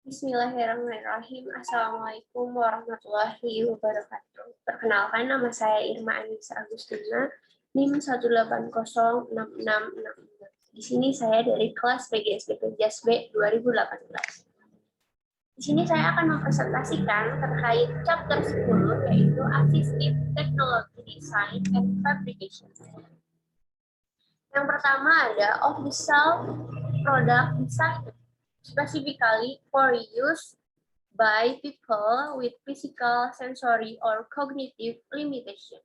Bismillahirrahmanirrahim. Assalamualaikum warahmatullahi wabarakatuh. Perkenalkan, nama saya Irma Anissa Agustina, NIM 1806666. Di sini saya dari kelas PGSDP JASB 2018. Di sini saya akan mempresentasikan terkait chapter 10, yaitu Assistive Technology Design and Fabrication. Yang pertama ada Off-the-Shelf Product Design, specifically for use by people with physical, sensory, or cognitive limitation.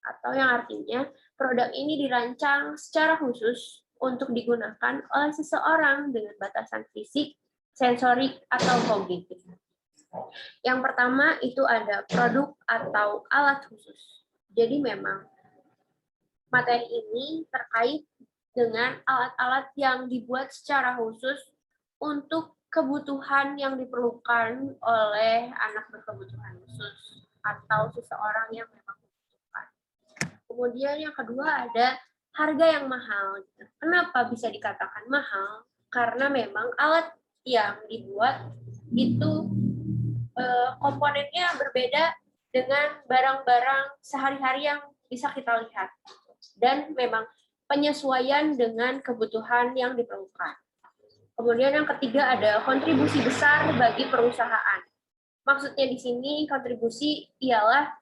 Atau yang artinya, produk ini dirancang secara khusus untuk digunakan oleh seseorang dengan batasan fisik, sensorik, atau kognitif. Yang pertama itu ada produk atau alat khusus. Jadi memang materi ini terkait dengan alat-alat yang dibuat secara khusus untuk kebutuhan yang diperlukan oleh anak berkebutuhan khusus atau seseorang yang memang membutuhkan. Kemudian yang kedua ada harga yang mahal. Kenapa bisa dikatakan mahal? Karena memang alat yang dibuat itu komponennya berbeda dengan barang-barang sehari-hari yang bisa kita lihat. Dan memang penyesuaian dengan kebutuhan yang diperlukan. Kemudian yang ketiga ada kontribusi besar bagi perusahaan. Maksudnya di sini kontribusi ialah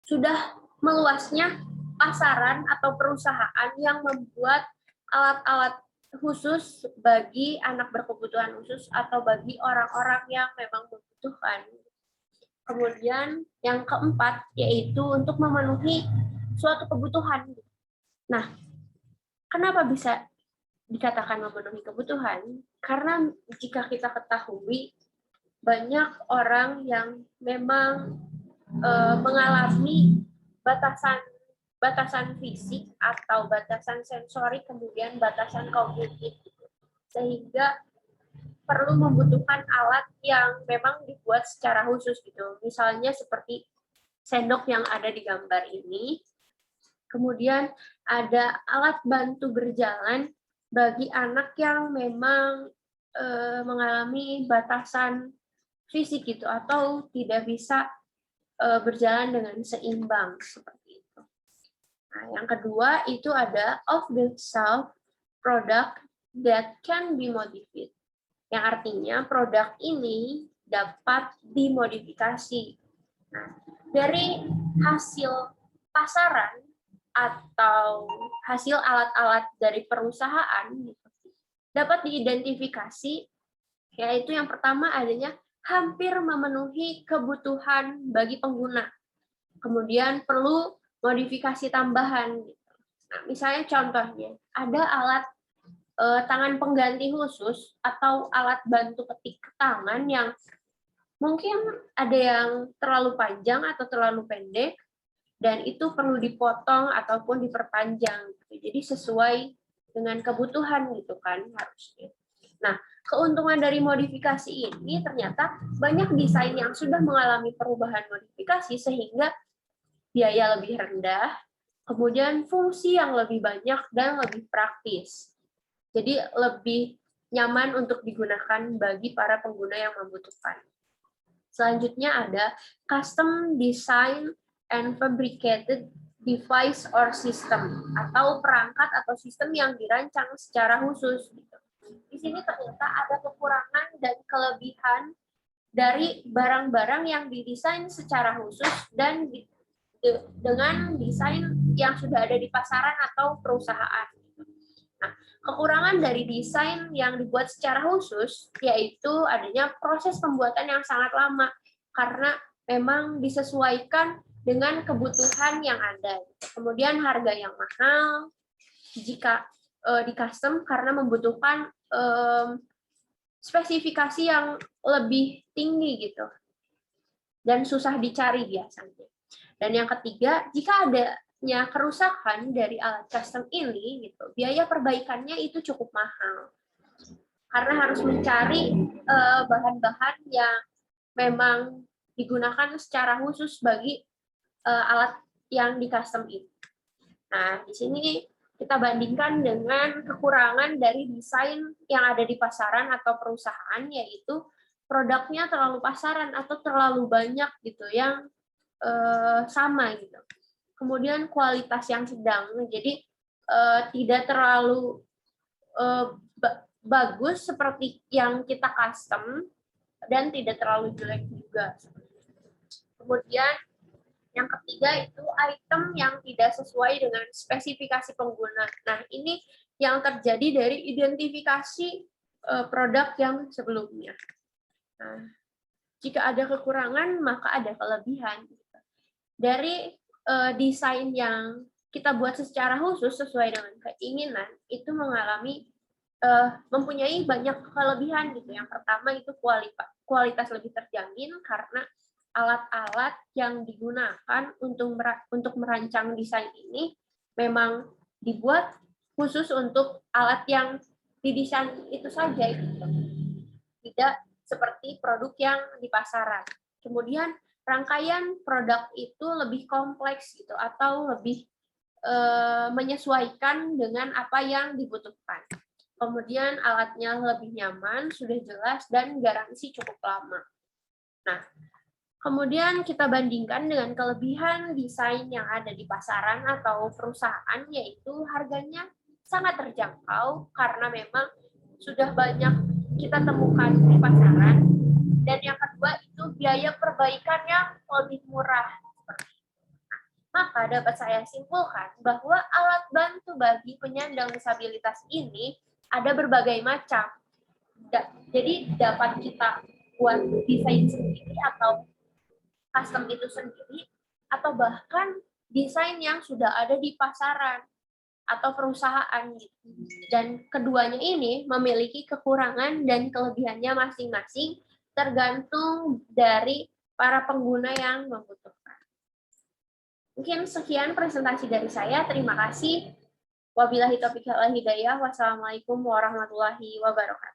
sudah meluasnya pasaran atau perusahaan yang membuat alat-alat khusus bagi anak berkebutuhan khusus atau bagi orang-orang yang memang membutuhkan. Kemudian yang keempat yaitu untuk memenuhi suatu kebutuhan. Nah, kenapa bisa dikatakan memenuhi kebutuhan? Karena jika kita ketahui banyak orang yang memang mengalami batasan fisik atau batasan sensori, kemudian batasan kognitif, sehingga perlu membutuhkan alat yang memang dibuat secara khusus gitu. Misalnya seperti sendok yang ada di gambar ini. Kemudian ada alat bantu berjalan bagi anak yang memang mengalami batasan fisik gitu atau tidak bisa berjalan dengan seimbang seperti itu. Nah, yang kedua itu ada off-the-shelf product that can be modified. Yang artinya produk ini dapat dimodifikasi. Nah, dari hasil pasaran atau hasil alat-alat dari perusahaan dapat diidentifikasi, yaitu yang pertama adanya hampir memenuhi kebutuhan bagi pengguna. Kemudian perlu modifikasi tambahan. Nah, misalnya contohnya, ada alat tangan pengganti khusus atau alat bantu ketik tangan yang mungkin ada yang terlalu panjang atau terlalu pendek, dan itu perlu dipotong ataupun diperpanjang. Jadi sesuai dengan kebutuhan gitu kan harusnya. Nah, keuntungan dari modifikasi ini ternyata banyak desain yang sudah mengalami perubahan modifikasi sehingga biaya lebih rendah, kemudian fungsi yang lebih banyak dan lebih praktis. Jadi lebih nyaman untuk digunakan bagi para pengguna yang membutuhkan. Selanjutnya ada custom design and fabricated device or system, atau perangkat atau sistem yang dirancang secara khusus. Di sini ternyata ada kekurangan dan kelebihan dari barang-barang yang didesain secara khusus dan dengan desain yang sudah ada di pasaran atau perusahaan. Nah, kekurangan dari desain yang dibuat secara khusus yaitu adanya proses pembuatan yang sangat lama karena memang disesuaikan dengan kebutuhan yang ada. Kemudian harga yang mahal jika di custom karena membutuhkan spesifikasi yang lebih tinggi gitu dan susah dicari biasanya. Dan yang ketiga, jika adanya kerusakan dari alat custom ini gitu, biaya perbaikannya itu cukup mahal karena harus mencari bahan-bahan yang memang digunakan secara khusus bagi alat yang di custom itu. Nah, di sini kita bandingkan dengan kekurangan dari desain yang ada di pasaran atau perusahaan, yaitu produknya terlalu pasaran atau terlalu banyak gitu yang sama gitu. Kemudian kualitas yang sedang, jadi tidak terlalu bagus seperti yang kita custom dan tidak terlalu jelek juga. Kemudian yang ketiga itu item yang tidak sesuai dengan spesifikasi pengguna. Nah, ini yang terjadi dari identifikasi produk yang sebelumnya. Nah, jika ada kekurangan, maka ada kelebihan. Dari desain yang kita buat secara khusus sesuai dengan keinginan, itu mempunyai banyak kelebihan gitu. Yang pertama itu kualitas lebih terjamin karena alat-alat yang digunakan untuk merancang desain ini memang dibuat khusus untuk alat yang didesain itu saja, gitu. Tidak seperti produk yang di pasaran. Kemudian rangkaian produk itu lebih kompleks gitu atau lebih menyesuaikan dengan apa yang dibutuhkan. Kemudian alatnya lebih nyaman, sudah jelas, dan garansi cukup lama. Nah, kemudian kita bandingkan dengan kelebihan desain yang ada di pasaran atau perusahaan, yaitu harganya sangat terjangkau karena memang sudah banyak kita temukan di pasaran. Dan yang kedua itu biaya perbaikannya lebih murah. Maka dapat saya simpulkan bahwa alat bantu bagi penyandang disabilitas ini ada berbagai macam. Jadi dapat kita buat desain sendiri atau custom itu sendiri, atau bahkan desain yang sudah ada di pasaran atau perusahaan. Dan keduanya ini memiliki kekurangan dan kelebihannya masing-masing tergantung dari para pengguna yang membutuhkan. Mungkin sekian presentasi dari saya. Terima kasih. Wabillahi taufiq wal hidayah. Wassalamualaikum warahmatullahi wabarakatuh.